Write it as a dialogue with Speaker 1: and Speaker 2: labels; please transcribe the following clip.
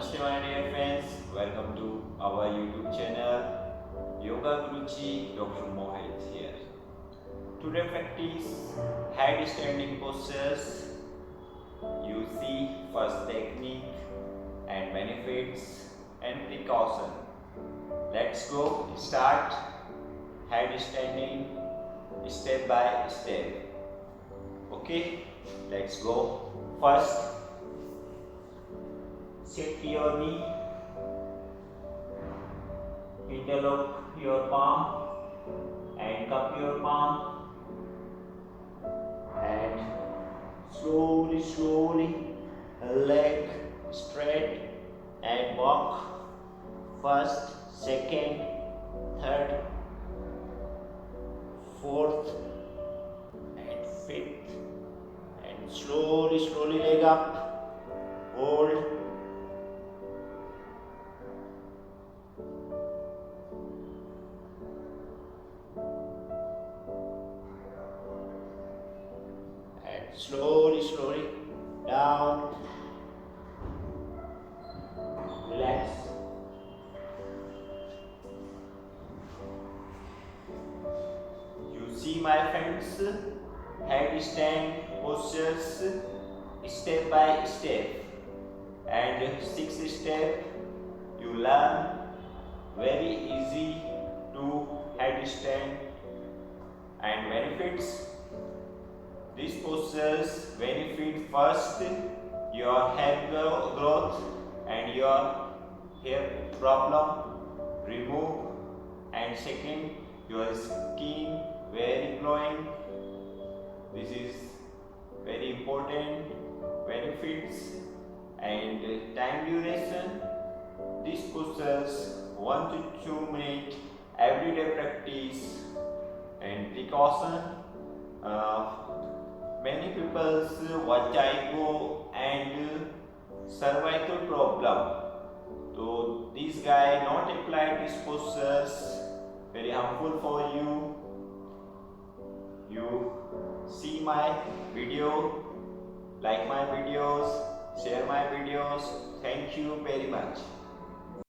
Speaker 1: Namaste my dear friends, welcome to our YouTube channel Yoga Guruji DrMohit here. Today practice head standing postures. You see first technique and benefits and precaution. Let's go start head standing step by step. Okay, let's go. First, sit your knee, interlock your palm and cup your palm and slowly leg straight and walk first, second, third, fourth and fifth and slowly leg up, hold and slowly down, relax. You see my friends, headstand postures step by step, and 6 step you learn very easy to headstand and benefits. These postures benefit first your hair growth and your hair problem remove, and second your skin very glowing. This is very important benefits. And time duration, these postures 1 to 2 minutes everyday practice. And precaution, many people vertigo and cervical problem, so this guy not apply these postures, very harmful for you. You see my video, like my videos, share my videos. Thank you very much.